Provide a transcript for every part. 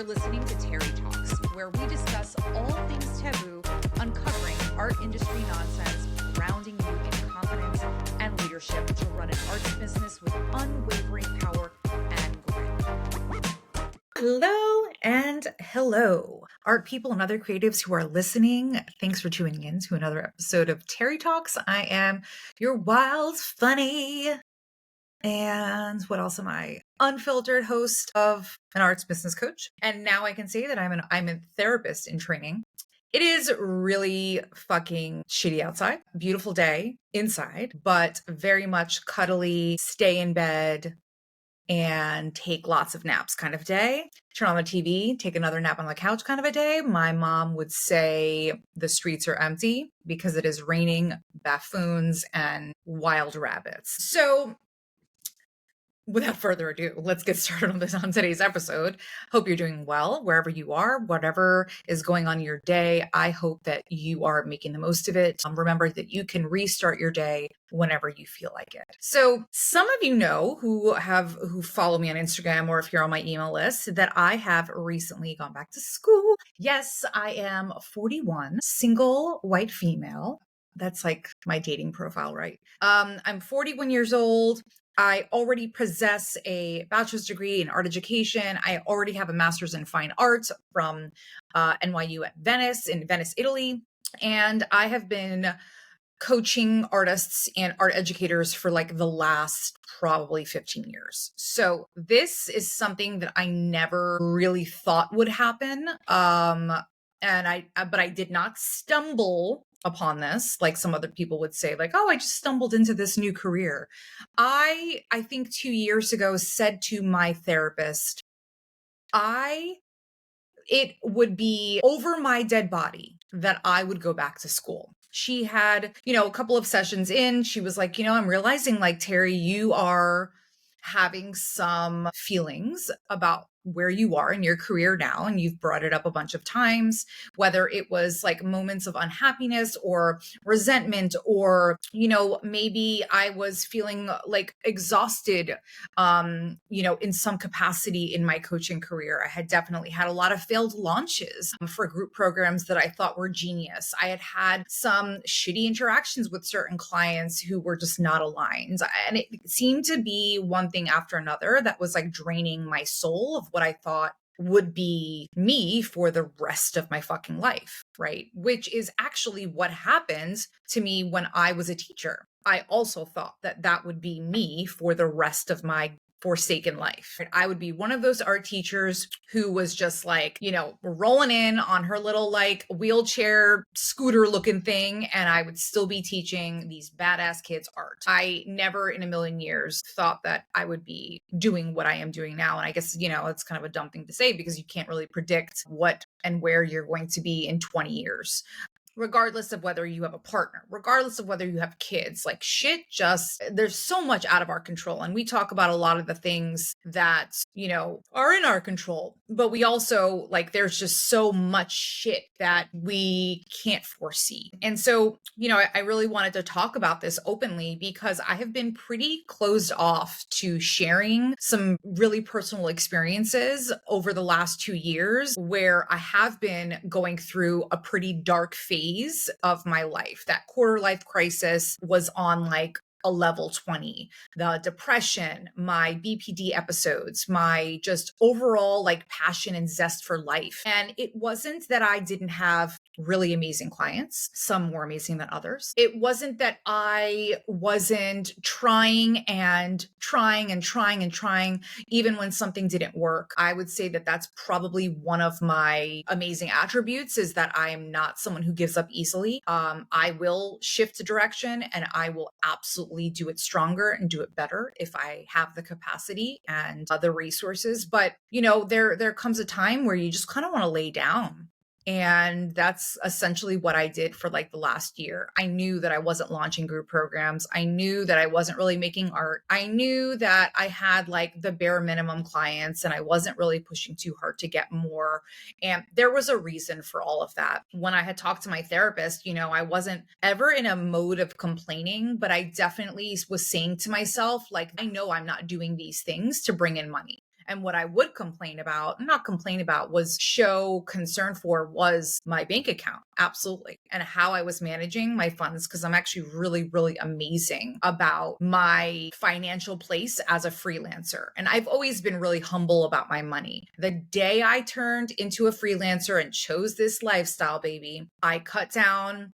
You're listening to Terri Talks, where we discuss all things taboo, uncovering art industry nonsense, grounding you in confidence and leadership to run an arts business with unwavering power and grit. Hello and hello, art people and other creatives who are listening. Thanks for tuning in to another episode of Terri Talks. I am your wild, funny, and what else am I? Unfiltered host of an arts business coach. And now I can say that I'm a therapist in training. It is really fucking shitty outside. Beautiful day inside, but very much cuddly, stay in bed and take lots of naps kind of day. Turn on the TV, take another nap on the couch kind of a day. My mom would say the streets are empty because it is raining buffoons and wild rabbits. So without further ado, let's get started on today's episode. Hope you're doing well wherever you are, whatever is going on in your day. I hope that you are making the most of it. Remember that you can restart your day whenever you feel like it. So some of you know who follow me on Instagram, or if you're on my email list, that I have recently gone back to school. Yes, I am 41, single white female. That's like my dating profile, right? I'm 41 years old. I already possess a bachelor's degree in art education. I already have a master's in fine arts from NYU at Venice, in Venice, Italy. And I have been coaching artists and art educators for like the last probably 15 years. So this is something that I never really thought would happen. But I did not stumble upon this like some other people would say, like, oh, I just stumbled into this new career. I think 2 years ago said to my therapist, it would be over my dead body that I would go back to school. She had, a couple of sessions in, she was like, I'm realizing, like, Terri, you are having some feelings about where you are in your career now, and you've brought it up a bunch of times, whether it was like moments of unhappiness or resentment, or maybe I was feeling like exhausted in some capacity in my coaching career. I had definitely had a lot of failed launches for group programs that I thought were genius. I had some shitty interactions with certain clients who were just not aligned, and it seemed to be one thing after another that was like draining my soul of what I thought would be me for the rest of my fucking life, right? Which is actually what happened to me when I was a teacher. I also thought that that would be me for the rest of my forsaken life. I would be one of those art teachers who was just like, rolling in on her little like wheelchair scooter looking thing, and I would still be teaching these badass kids art. I never in a million years thought that I would be doing what I am doing now. And I guess, it's kind of a dumb thing to say because you can't really predict what and where you're going to be in 20 years. Regardless of whether you have a partner, regardless of whether you have kids, like there's so much out of our control. And we talk about a lot of the things that, are in our control, but we also there's just so much shit that we can't foresee. And so, I really wanted to talk about this openly because I have been pretty closed off to sharing some really personal experiences over the last 2 years where I have been going through a pretty dark phase of my life. That quarter life crisis was on like a level 20. The depression, my BPD episodes, my just overall like passion and zest for life. And it wasn't that I didn't have really amazing clients, some more amazing than others. It wasn't that I wasn't trying, even when something didn't work. I would say that that's probably one of my amazing attributes, is that I am not someone who gives up easily. I will shift a direction and I will absolutely do it stronger and do it better if I have the capacity and the resources. But, there comes a time where you just kind of want to lay down. And that's essentially what I did for like the last year. I knew that I wasn't launching group programs. I knew that I wasn't really making art. I knew that I had like the bare minimum clients and I wasn't really pushing too hard to get more. And there was a reason for all of that. When I had talked to my therapist, I wasn't ever in a mode of complaining, but I definitely was saying to myself, like, I know I'm not doing these things to bring in money. And what I would not complain about, was show concern for, was my bank account. Absolutely. And how I was managing my funds, because I'm actually really, really amazing about my financial place as a freelancer. And I've always been really humble about my money. The day I turned into a freelancer and chose this lifestyle, baby, I cut down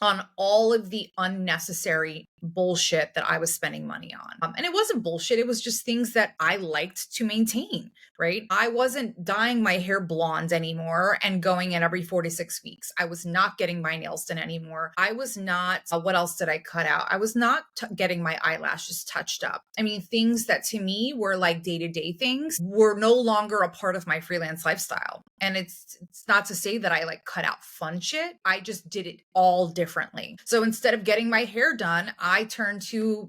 on all of the unnecessary bullshit that I was spending money on. And it wasn't bullshit. It was just things that I liked to maintain, right? I wasn't dyeing my hair blonde anymore and going in every 4 to 6 weeks. I was not getting my nails done anymore. I was not, what else did I cut out? I was not getting my eyelashes touched up. I mean, things that to me were like day-to-day things were no longer a part of my freelance lifestyle. And it's not to say that I like cut out fun shit. I just did it all differently. So instead of getting my hair done, I turned to,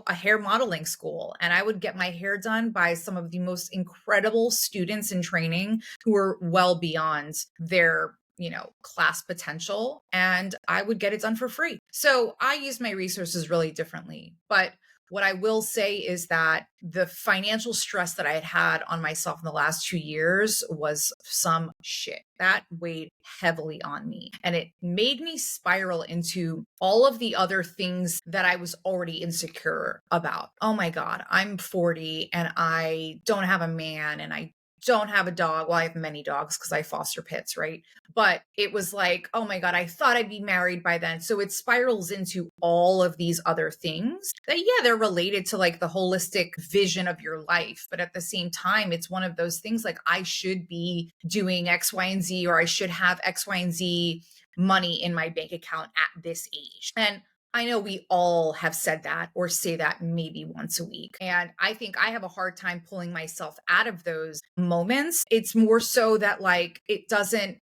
a hair modeling school, and I would get my hair done by some of the most incredible students in training who were well beyond their class potential, and I would get it done for free. So I used my resources really differently. But what I will say is that the financial stress that I had on myself in the last 2 years was some shit that weighed heavily on me. And it made me spiral into all of the other things that I was already insecure about. Oh my God, I'm 40 and I don't have a man, and I don't have a dog. Well, I have many dogs because I foster pits, right? But it was like, oh my God, I thought I'd be married by then. So it spirals into all of these other things that, yeah, they're related to like the holistic vision of your life. But at the same time, it's one of those things like, I should be doing X, Y, and Z, or I should have X, Y, and Z money in my bank account at this age. And I know we all have said that or say that maybe once a week. And I think I have a hard time pulling myself out of those moments. It's more so that like it doesn't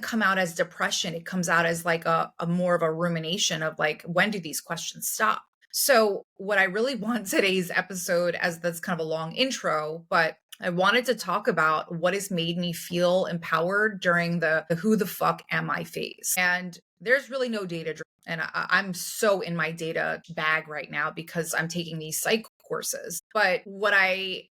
come out as depression. It comes out as like a more of a rumination of like, when do these questions stop? So what I really want today's episode, as that's kind of a long intro, but I wanted to talk about what has made me feel empowered during the who the fuck am I phase. And there's really no data. And I'm so in my data bag right now because I'm taking these psych courses. But what I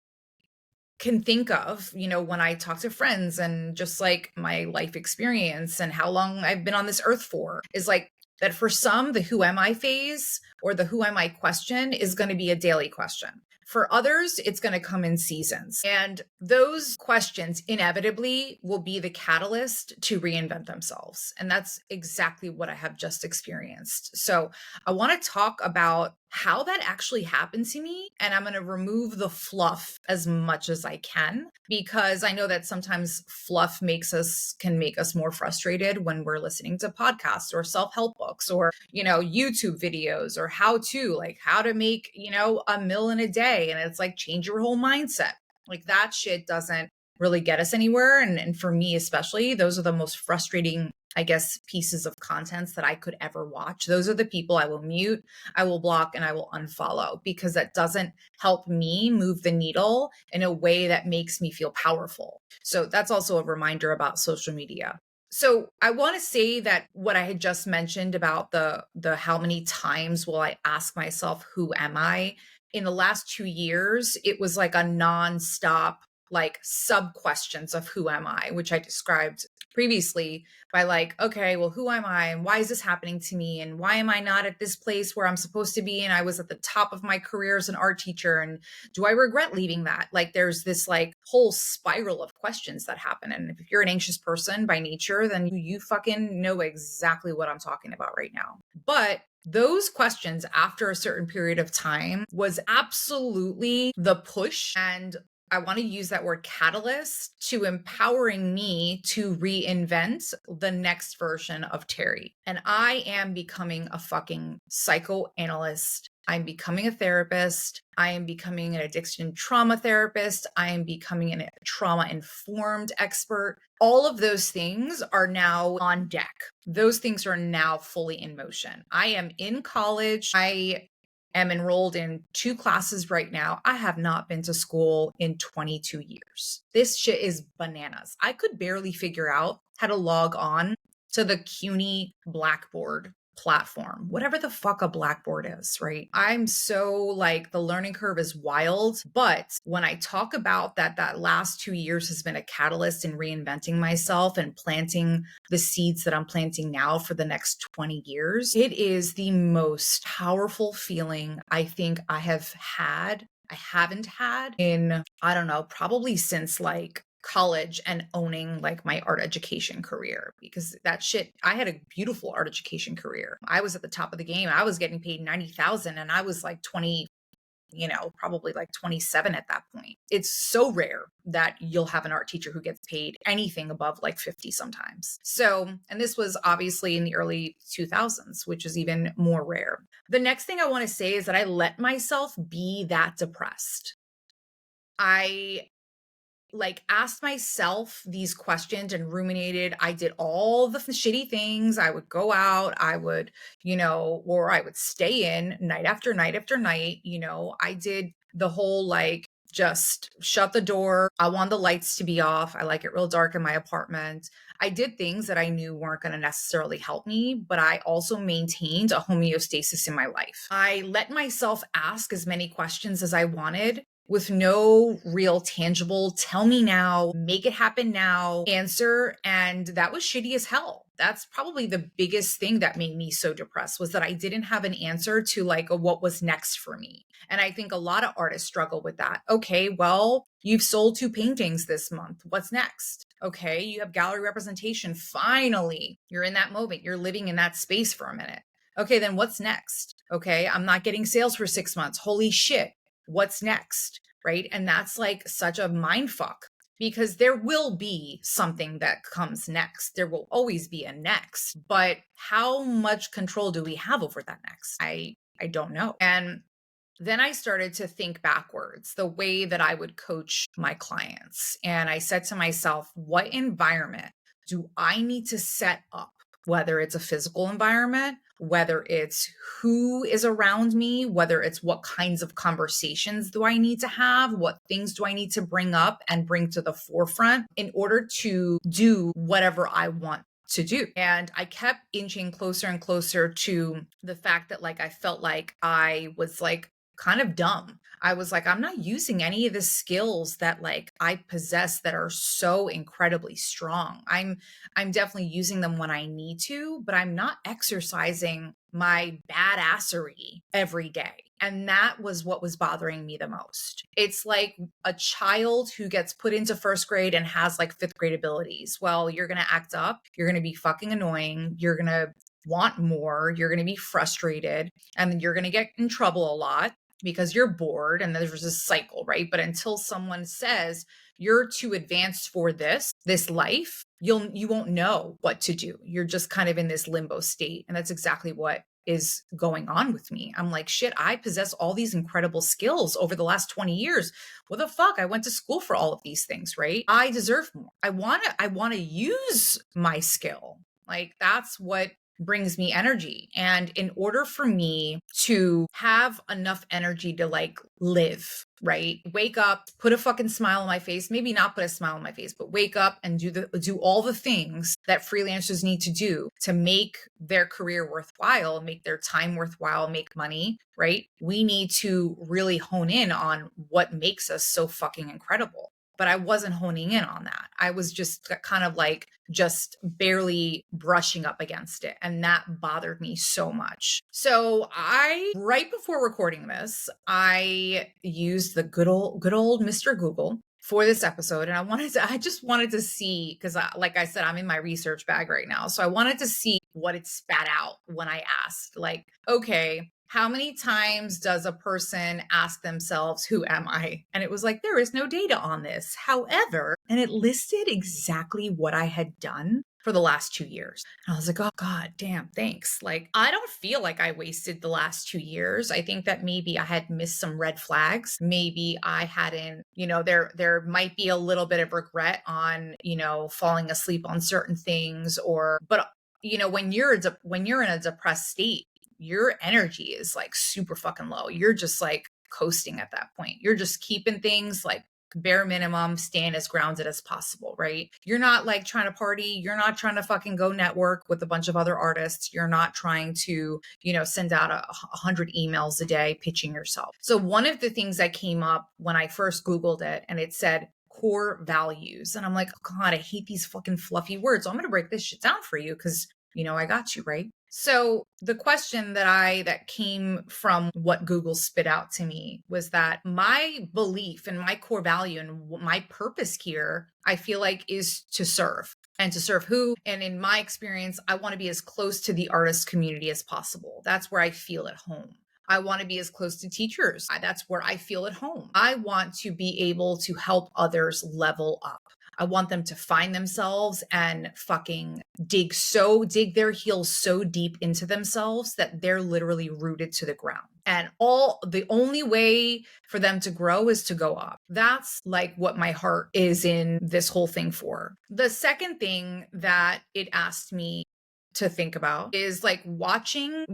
can think of, when I talk to friends and just like my life experience and how long I've been on this earth for, is like that for some, the who am I phase or the who am I question is going to be a daily question. For others, it's going to come in seasons. And those questions inevitably will be the catalyst to reinvent themselves. And that's exactly what I have just experienced. So I want to talk about how that actually happened to me. And I'm going to remove the fluff as much as I can, because I know that sometimes fluff can make us more frustrated when we're listening to podcasts or self-help books or, YouTube videos or how to make, a meal in a day. And it's like, change your whole mindset. Like that shit doesn't really get us anywhere. And for me, especially, those are the most frustrating, I guess, pieces of contents that I could ever watch. Those are the people I will mute, I will block, and I will unfollow, because that doesn't help me move the needle in a way that makes me feel powerful. So that's also a reminder about social media. So I want to say that what I had just mentioned about the how many times will I ask myself, who am I? In the last 2 years, it was like a nonstop, like sub questions of who am I, which I described previously by like, okay, well, who am I? And why is this happening to me? And why am I not at this place where I'm supposed to be? And I was at the top of my career as an art teacher. And do I regret leaving that? Like there's this like whole spiral of questions that happen. And if you're an anxious person by nature, then you fucking know exactly what I'm talking about right now. But those questions after a certain period of time was absolutely the push, and I want to use that word catalyst, to empowering me to reinvent the next version of Terri. And I am becoming a fucking psychoanalyst. I'm becoming a therapist. I am becoming an addiction trauma therapist. I am becoming a trauma-informed expert. All of those things are now on deck. Those things are now fully in motion. I am in college. I am enrolled in 2 classes right now. I have not been to school in 22 years. This shit is bananas. I could barely figure out how to log on to the CUNY Blackboard platform, whatever the fuck a Blackboard is, right? I'm so like, the learning curve is wild. But when I talk about that last 2 years has been a catalyst in reinventing myself and planting the seeds that I'm planting now for the next 20 years, it is the most powerful feeling I think I haven't had in, I don't know, probably since like college and owning like my art education career, because that shit, I had a beautiful art education career. I was at the top of the game. I was getting paid 90,000 and I was like 20, probably like 27 at that point. It's so rare that you'll have an art teacher who gets paid anything above like 50 sometimes. So, and this was obviously in the early 2000s, which is even more rare. The next thing I want to say is that I let myself be that depressed. I like asked myself these questions and ruminated. I did all the shitty things. I would go out, I would, or I would stay in night after night after night. I did the whole like, just shut the door. I want the lights to be off. I like it real dark in my apartment. I did things that I knew weren't going to necessarily help me, but I also maintained a homeostasis in my life. I let myself ask as many questions as I wanted with no real tangible, tell me now, make it happen now answer. And that was shitty as hell. That's probably the biggest thing that made me so depressed, was that I didn't have an answer to like what was next for me. And I think a lot of artists struggle with that. Okay, well, you've sold 2 paintings this month. What's next? Okay, you have gallery representation. Finally, you're in that moment. You're living in that space for a minute. Okay, then what's next? Okay, I'm not getting sales for 6 months. Holy shit. What's next? Right? And that's like such a mind fuck, because there will be something that comes next. There will always be a next, but how much control do we have over that next? I don't know. And then I started to think backwards, the way that I would coach my clients. And I said to myself, what environment do I need to set up? Whether it's a physical environment, whether it's who is around me, whether it's what kinds of conversations do I need to have, what things do I need to bring up and bring to the forefront in order to do whatever I want to do. And I kept inching closer and closer to the fact that like I felt like I was like kind of dumb. I was like, I'm not using any of the skills that like I possess that are so incredibly strong. I'm definitely using them when I need to, but I'm not exercising my badassery every day. And that was what was bothering me the most. It's like a child who gets put into first grade and has like 5th grade abilities. Well, you're going to act up. You're going to be fucking annoying. You're going to want more. You're going to be frustrated, and then you're going to get in trouble a lot because you're bored, and there's this cycle, right? But until someone says you're too advanced for this life, you won't know what to do. You're just kind of in this limbo state. And that's exactly what is going on with me. I'm like, shit, I possess all these incredible skills over the last 20 years. What the fuck? I went to school for all of these things, right? I deserve more. I want to use my skill. Like that's what brings me energy. And in order for me to have enough energy to like live, right? Wake up, put a fucking smile on my face, maybe not put a smile on my face, but wake up and do all the things that freelancers need to do to make their career worthwhile, make their time worthwhile, make money, right? We need to really hone in on what makes us so fucking incredible. But I wasn't honing in on that. I was just kind of like just barely brushing up against it. And that bothered me so much. So right before recording this, I used the good old Mr. Google for this episode. And I just wanted to see, because like I said, I'm in my research bag right now. So I wanted to see what it spat out when I asked, like, okay, how many times does a person ask themselves, who am I? And it was like, there is no data on this. However, and it listed exactly what I had done for the last 2 years. And I was like, oh, God damn, thanks. Like, I don't feel like I wasted the last 2 years. I think that maybe I had missed some red flags. Maybe I hadn't, there might be a little bit of regret on, falling asleep on certain things but when you're in a depressed state, your energy is like super fucking low. You're just like coasting at that point. You're just keeping things like bare minimum, staying as grounded as possible, right? You're not like trying to party. You're not trying to fucking go network with a bunch of other artists. You're not trying to, send out 100 emails a day pitching yourself. So one of the things that came up when I first Googled it, and it said core values. And I'm like, oh God, I hate these fucking fluffy words. So I'm going to break this shit down for you because, I got you, right? So the question that came from what Google spit out to me was that my belief and my core value and my purpose here, I feel like, is to serve. And to serve who? And in my experience, I want to be as close to the artist community as possible. That's where I feel at home. I want to be as close to teachers. That's where I feel at home. I want to be able to help others level up. I want them to find themselves and fucking dig their heels so deep into themselves that they're literally rooted to the ground. And the only way for them to grow is to go up. That's like what my heart is in this whole thing for. The second thing that it asked me to think about is like watching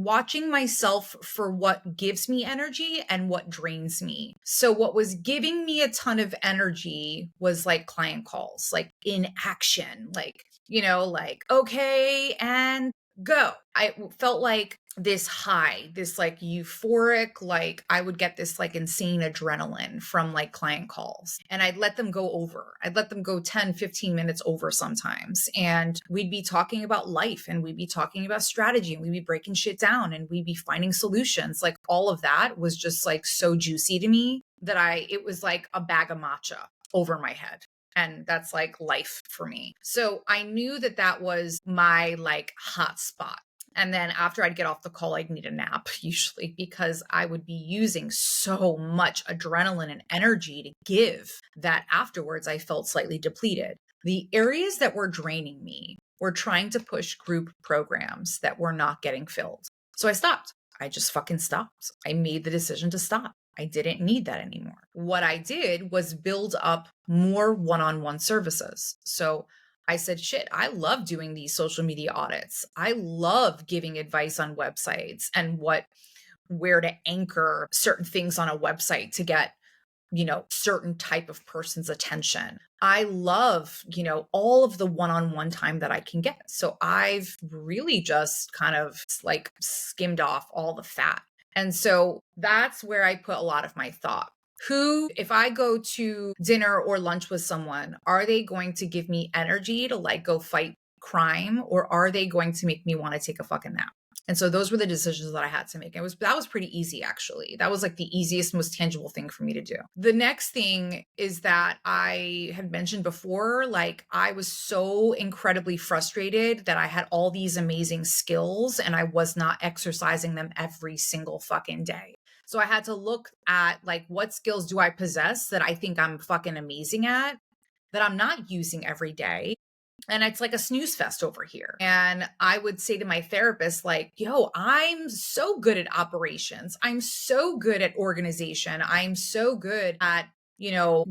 myself for what gives me energy and what drains me. So what was giving me a ton of energy was like client calls, like in action, like, like, okay, and go. I felt like this high, this like euphoric, like I would get this like insane adrenaline from like client calls, and I'd let them go over. I'd let them go 10, 15 minutes over sometimes. And we'd be talking about life, and we'd be talking about strategy, and we'd be breaking shit down, and we'd be finding solutions. Like all of that was just like so juicy to me that it was like a bag of matcha over my head. And that's like life for me. So I knew that was my like hot spot. And then after I'd get off the call, I'd need a nap usually because I would be using so much adrenaline and energy to give that afterwards I felt slightly depleted. The areas that were draining me were trying to push group programs that were not getting filled. So I stopped. I just fucking stopped. I made the decision to stop. I didn't need that anymore. What I did was build up more one-on-one services. So I said, shit, I love doing these social media audits. I love giving advice on websites and where to anchor certain things on a website to get, certain type of person's attention. I love, all of the one-on-one time that I can get. So I've really just kind of like skimmed off all the fat. And so that's where I put a lot of my thought. If I go to dinner or lunch with someone, are they going to give me energy to like go fight crime, or are they going to make me want to take a fucking nap? And so those were the decisions that I had to make. That was pretty easy, actually. That was like the easiest, most tangible thing for me to do. The next thing is that I had mentioned before, like I was so incredibly frustrated that I had all these amazing skills and I was not exercising them every single fucking day. So I had to look at like, what skills do I possess that I think I'm fucking amazing at that I'm not using every day? And it's like a snooze fest over here. And I would say to my therapist, like, yo, I'm so good at operations. I'm so good at organization. I'm so good at,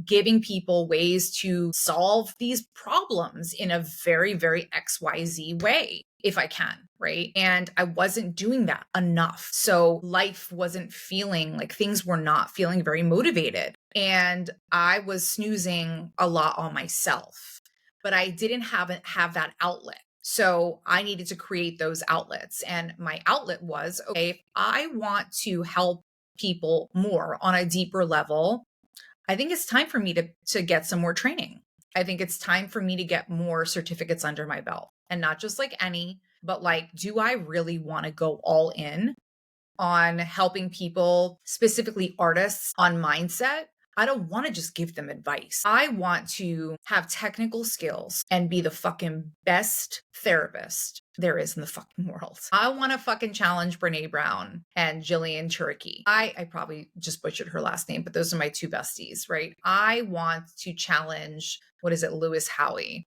giving people ways to solve these problems in a very, very XYZ way, if I can, right? And I wasn't doing that enough. So life wasn't feeling like things were not feeling very motivated. And I was snoozing a lot on myself. But I didn't have that outlet. So I needed to create those outlets. And my outlet was, okay, if I want to help people more on a deeper level, I think it's time for me to get some more training. I think it's time for me to get more certificates under my belt. And not just like any, but like, do I really want to go all in on helping people, specifically artists, on mindset? I don't want to just give them advice. I want to have technical skills and be the fucking best therapist there is in the fucking world. I want to fucking challenge Brene Brown and Jillian Turkey. I probably just butchered her last name, but those are my two besties, right? I want to challenge, Lewis Howey.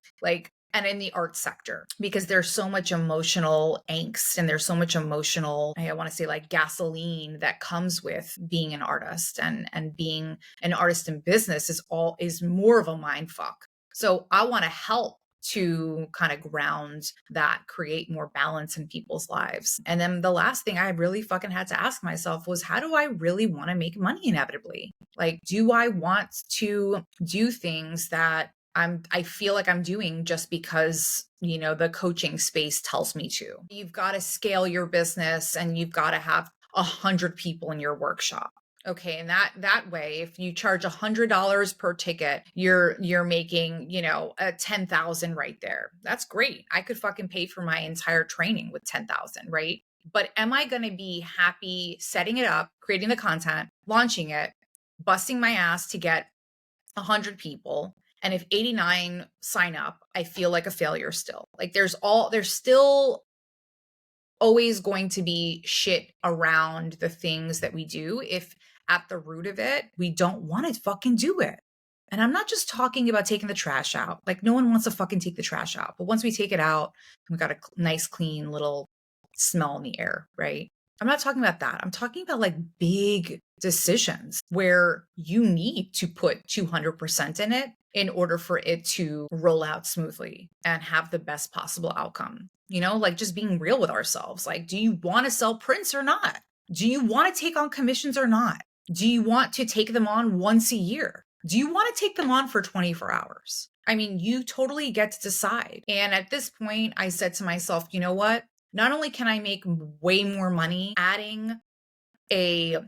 And in the art sector, because there's so much emotional angst and there's so much emotional, I want to say like gasoline that comes with being an artist, and being an artist in business is more of a mind fuck. So I want to help to kind of ground that, create more balance in people's lives. And then the last thing I really fucking had to ask myself was, how do I really want to make money inevitably? Like, do I want to do things that I feel like I'm doing just because, the coaching space tells me to? You've got to scale your business and you've got to have 100 people in your workshop. Okay, and that way, if you charge $100 per ticket, you're making, a 10,000 right there. That's great. I could fucking pay for my entire training with 10,000, right? But am I going to be happy setting it up, creating the content, launching it, busting my ass to get 100 people? And if 89 sign up, I feel like a failure still. Like there's still always going to be shit around the things that we do if at the root of it, we don't want to fucking do it. And I'm not just talking about taking the trash out. Like no one wants to fucking take the trash out. But once we take it out, we got a nice, clean little smell in the air, right? I'm not talking about that. I'm talking about like big decisions where you need to put 200% in it in order for it to roll out smoothly and have the best possible outcome. Like just being real with ourselves. Like, do you want to sell prints or not? Do you want to take on commissions or not? Do you want to take them on once a year? Do you want to take them on for 24 hours? I mean, you totally get to decide. And at this point, I said to myself, you know what? Not only can I make way more money adding a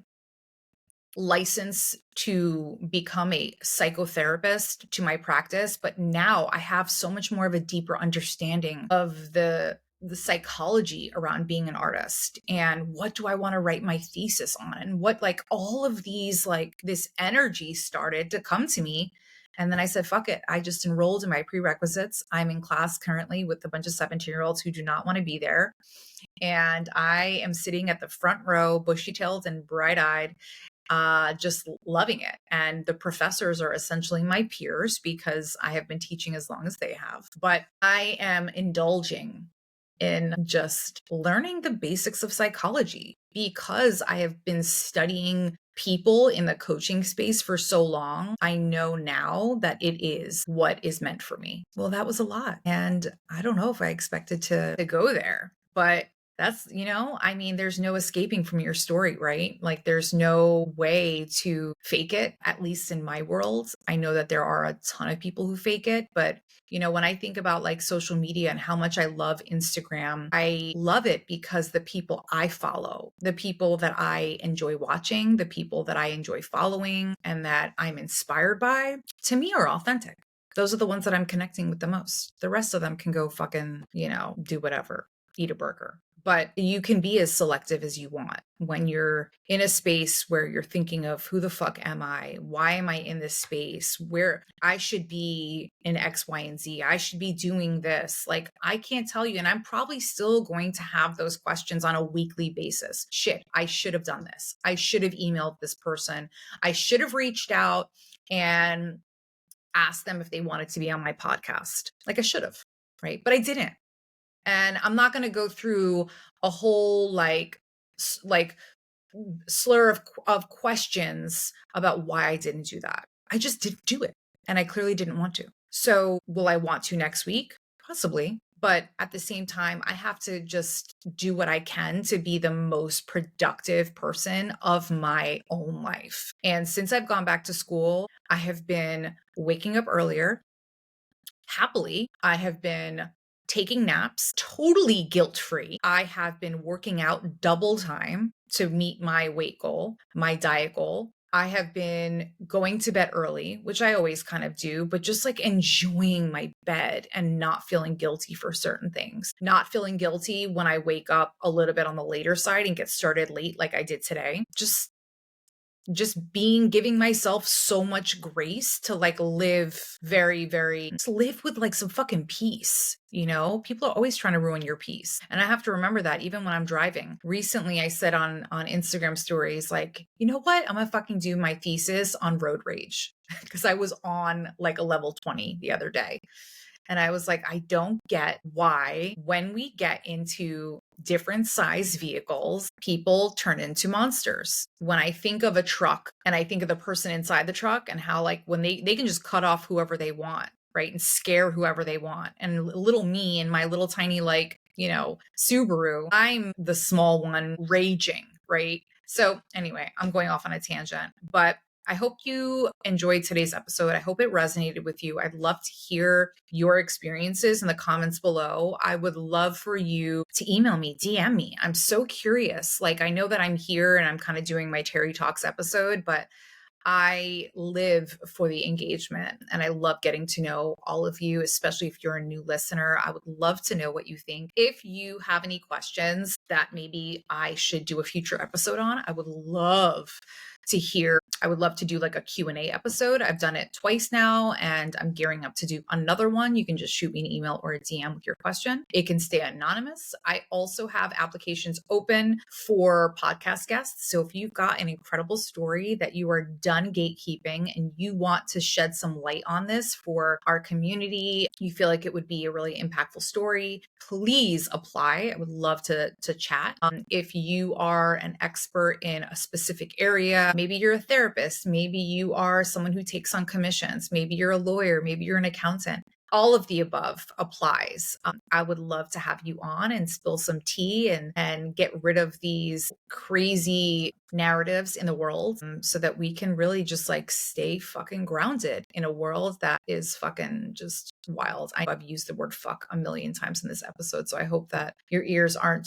license to become a psychotherapist to my practice, but now I have so much more of a deeper understanding of the psychology around being an artist and what do I want to write my thesis on and what like all of these like this energy started to come to me. And then I said, fuck it. I just enrolled in my prerequisites. I'm in class currently with a bunch of 17-year-olds who do not want to be there. And I am sitting at the front row, bushy-tailed and bright-eyed, just loving it. And the professors are essentially my peers because I have been teaching as long as they have. But I am indulging in just learning the basics of psychology because I have been studying people in the coaching space for so long. I know now that it is what is meant for me. Well, that was a lot. And I don't know if I expected to go there, but that's, I mean, there's no escaping from your story, right? Like there's no way to fake it, at least in my world. I know that there are a ton of people who fake it, but when I think about like social media and how much I love Instagram, I love it because the people I follow, the people that I enjoy watching, the people that I enjoy following and that I'm inspired by, to me are authentic. Those are the ones that I'm connecting with the most. The rest of them can go fucking, do whatever, eat a burger. But you can be as selective as you want when you're in a space where you're thinking of who the fuck am I? Why am I in this space where I should be in X, Y, and Z? I should be doing this. Like, I can't tell you. And I'm probably still going to have those questions on a weekly basis. Shit, I should have done this. I should have emailed this person. I should have reached out and asked them if they wanted to be on my podcast. Like I should have, right? But I didn't. And I'm not going to go through a whole like slur of questions about why I didn't do that. I just didn't do it. And I clearly didn't want to. So will I want to next week? Possibly. But at the same time, I have to just do what I can to be the most productive person of my own life. And since I've gone back to school, I have been waking up earlier. Happily, I have been taking naps, totally guilt-free. I have been working out double time to meet my weight goal, my diet goal. I have been going to bed early, which I always kind of do, but just like enjoying my bed and not feeling guilty for certain things. Not feeling guilty when I wake up a little bit on the later side and get started late like I did today. Just giving myself so much grace to like live to live with like some fucking peace. People are always trying to ruin your peace. And I have to remember that even when I'm driving. Recently, I said on Instagram stories, like, you know what? I'm gonna fucking do my thesis on road rage because I was on like a level 20 the other day. And I was like, I don't get why when we get into different size vehicles, people turn into monsters. When I think of a truck and I think of the person inside the truck and how like when they can just cut off whoever they want, right? And scare whoever they want. And little me and my little tiny like, Subaru, I'm the small one raging, right? So anyway, I'm going off on a tangent, but I hope you enjoyed today's episode. I hope it resonated with you. I'd love to hear your experiences in the comments below. I would love for you to email me, DM me. I'm so curious. Like, I know that I'm here and I'm kind of doing my Terri Talks episode, but I live for the engagement and I love getting to know all of you, especially if you're a new listener. I would love to know what you think. If you have any questions that maybe I should do a future episode on, I would love to hear. I would love to do like a Q&A episode. I've done it twice now and I'm gearing up to do another one. You can just shoot me an email or a DM with your question. It can stay anonymous. I also have applications open for podcast guests. So if you've got an incredible story that you are done gatekeeping and you want to shed some light on this for our community, you feel like it would be a really impactful story, please apply. I would love to chat. If you are an expert in a specific area, maybe you're a therapist, maybe you are someone who takes on commissions, maybe you're a lawyer, maybe you're an accountant. All of the above applies. I would love to have you on and spill some tea and get rid of these crazy narratives in the world so that we can really just like stay fucking grounded in a world that is fucking just wild. I've used the word fuck a million times in this episode, so I hope that your ears aren't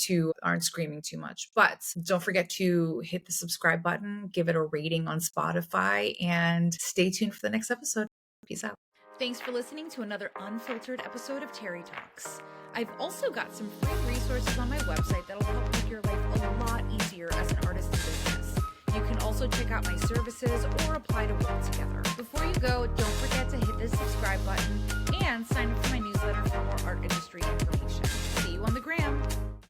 screaming too much. But don't forget to hit the subscribe button, give it a rating on Spotify, and stay tuned for the next episode. Peace out. Thanks for listening to another unfiltered episode of Terri Talks. I've also got some free resources on my website that'll help make your life a lot easier as an artist in business. You can also check out my services or apply to work together. Before you go, don't forget to hit the subscribe button and sign up for my newsletter for more art industry information. See you on the gram.